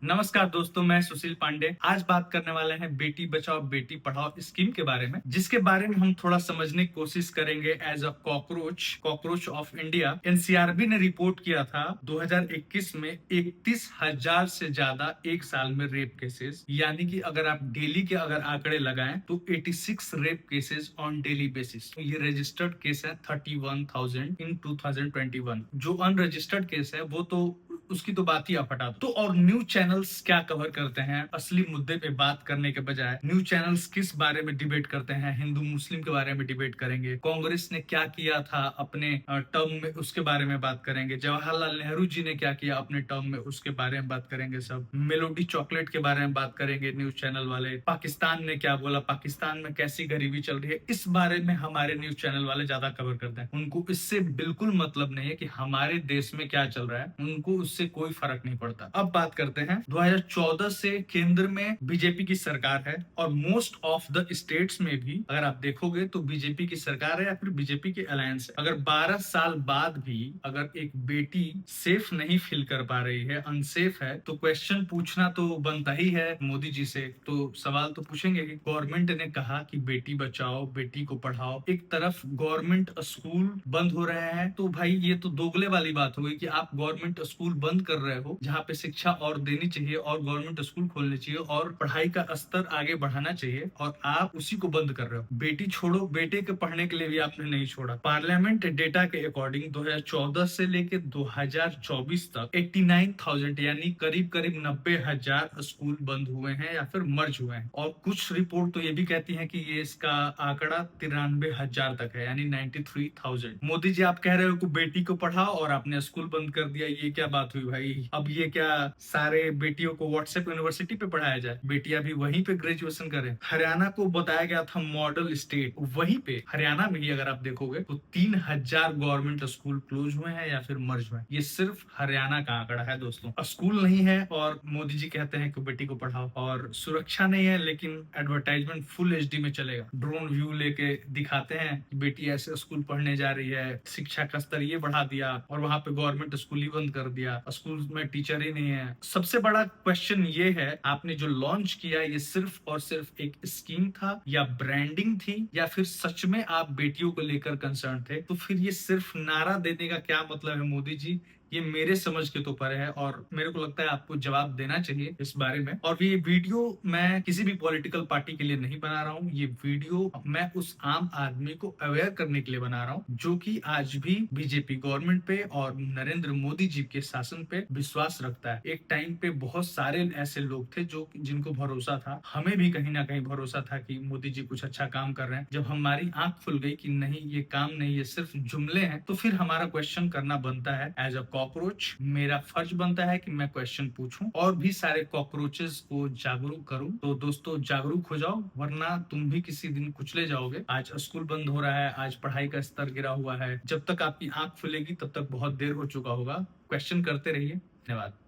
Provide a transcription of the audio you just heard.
नमस्कार दोस्तों, मैं सुशील पांडे। आज बात करने वाले हैं बेटी बचाओ बेटी पढ़ाओ स्कीम के बारे में, जिसके बारे में हम थोड़ा समझने की कोशिश करेंगे। As a cockroach of India, NCRB ने रिपोर्ट किया था 2021 में 31,000 से ज्यादा एक साल में रेप केसेस, यानी कि अगर आप डेली के अगर आंकड़े लगाएं तो 86 rape cases on daily basis. ये रजिस्टर्ड केस है 31,000 इन 2021। जो अनरजिस्टर्ड केस है वो तो उसकी तो बात ही आप हटा दो। तो और न्यूज चैनल्स क्या कवर करते हैं, असली मुद्दे पे बात करने के बजाय न्यूज चैनल्स किस बारे में डिबेट करते हैं? हिंदू मुस्लिम के बारे में डिबेट करेंगे, कांग्रेस ने क्या किया था अपने टर्म में उसके बारे में बात करेंगे, जवाहरलाल नेहरू जी ने क्या किया अपने टर्म में उसके बारे में बात करेंगे, सब मेलोडी चॉकलेट के बारे में बात करेंगे न्यूज चैनल वाले। पाकिस्तान ने क्या बोला, पाकिस्तान में कैसी गरीबी चल रही है, इस बारे में हमारे न्यूज चैनल वाले ज्यादा कवर करते हैं। उनको इससे बिल्कुल मतलब नहीं है कि हमारे देश में क्या चल रहा है, उनको उससे कोई फर्क नहीं पड़ता। अब बात करते हैं 2014 से केंद्र में बीजेपी की सरकार है और मोस्ट ऑफ द स्टेट्स में भी अगर आप देखोगे तो बीजेपी की सरकार है या फिर बीजेपी की अलायंस है। अगर 12 साल बाद भी अगर एक बेटी सेफ नहीं फील कर पा रही है, अनसेफ है, तो क्वेश्चन पूछना तो बनता ही है मोदी जी से। तो सवाल तो पूछेंगे कि गवर्नमेंट ने कहा कि बेटी बचाओ बेटी को पढ़ाओ, एक तरफ गवर्नमेंट स्कूल बंद हो रहे हैं, तो भाई ये तो दोगले वाली बात हो गई कि आप गवर्नमेंट स्कूल बंद कर रहे हो जहाँ पे शिक्षा और देनी चाहिए और गवर्नमेंट स्कूल खोलने चाहिए और पढ़ाई का स्तर आगे बढ़ाना चाहिए, और आप उसी को बंद कर रहे हो। बेटी छोड़ो, बेटे के पढ़ने के लिए भी आपने नहीं छोड़ा। पार्लियामेंट डेटा के अकॉर्डिंग 2014 से लेके 2024 तक 89,000 यानी करीब करीब 90,000 स्कूल बंद हुए हैं या फिर मर्ज हुए हैं। और कुछ रिपोर्ट तो ये भी कहती है कि ये इसका आंकड़ा 93,000 तक है, यानी 93,000। मोदी जी आप कह रहे हो कि बेटी को पढ़ाओ और आपने स्कूल बंद कर दिया, ये क्या बात हुई भाई? अब ये क्या सारे बेटियों को व्हाट्सएप यूनिवर्सिटी पे पढ़ाया जाए, बेटियां भी वहीं पे ग्रेजुएशन करें? हरियाणा को बताया गया था मॉडल स्टेट, वहीं पे हरियाणा में ही अगर आप देखोगे तो 3,000 गवर्नमेंट स्कूल क्लोज हुए हैं या फिर मर्ज हुए हैं। ये सिर्फ हरियाणा का आंकड़ा है दोस्तों। स्कूल नहीं है और मोदी जी कहते हैं कि बेटी को पढ़ाओ, और सुरक्षा नहीं है लेकिन एडवर्टाइजमेंट फुल एचडी में चलेगा। ड्रोन व्यू लेके दिखाते हैं कि बेटी ऐसे स्कूल पढ़ने जा रही है, शिक्षा का स्तर ये बढ़ा दिया, और वहां पे गवर्नमेंट स्कूल ही बंद कर दिया, स्कूल में टीचर ही नहीं है। सबसे बड़ा क्वेश्चन ये है, आपने जो लॉन्च किया ये सिर्फ और सिर्फ एक स्कीम था या ब्रांडिंग थी, या फिर सच में आप बेटियों को लेकर कंसर्न थे? तो फिर ये सिर्फ नारा देने का क्या मतलब है मोदी जी? ये मेरे समझ के तो परे है और मेरे को लगता है आपको जवाब देना चाहिए इस बारे में। और ये वीडियो मैं किसी भी पॉलिटिकल पार्टी के लिए नहीं बना रहा हूँ, ये वीडियो मैं उस आम आदमी को अवेयर करने के लिए बना रहा हूँ जो कि आज भी बीजेपी गवर्नमेंट पे और नरेंद्र मोदी जी के शासन पे विश्वास रखता है। एक टाइम पे बहुत सारे ऐसे लोग थे जो जिनको भरोसा था, हमें भी कहीं ना कहीं भरोसा था कि मोदी जी कुछ अच्छा काम कर रहे हैं। जब हमारी आंख खुल गई कि नहीं ये काम नहीं, ये सिर्फ जुमले हैं, तो फिर हमारा क्वेश्चन करना बनता है। एज अ कॉकरोच मेरा फर्ज बनता है कि मैं क्वेश्चन पूछूं और भी सारे कॉकरोचेस को जागरूक करूं। तो दोस्तों जागरूक हो जाओ, वरना तुम भी किसी दिन कुचले जाओगे। आज स्कूल बंद हो रहा है, आज पढ़ाई का स्तर गिरा हुआ है, जब तक आपकी आंख खुलेगी तब तक बहुत देर हो चुका होगा। क्वेश्चन करते रहिए। धन्यवाद।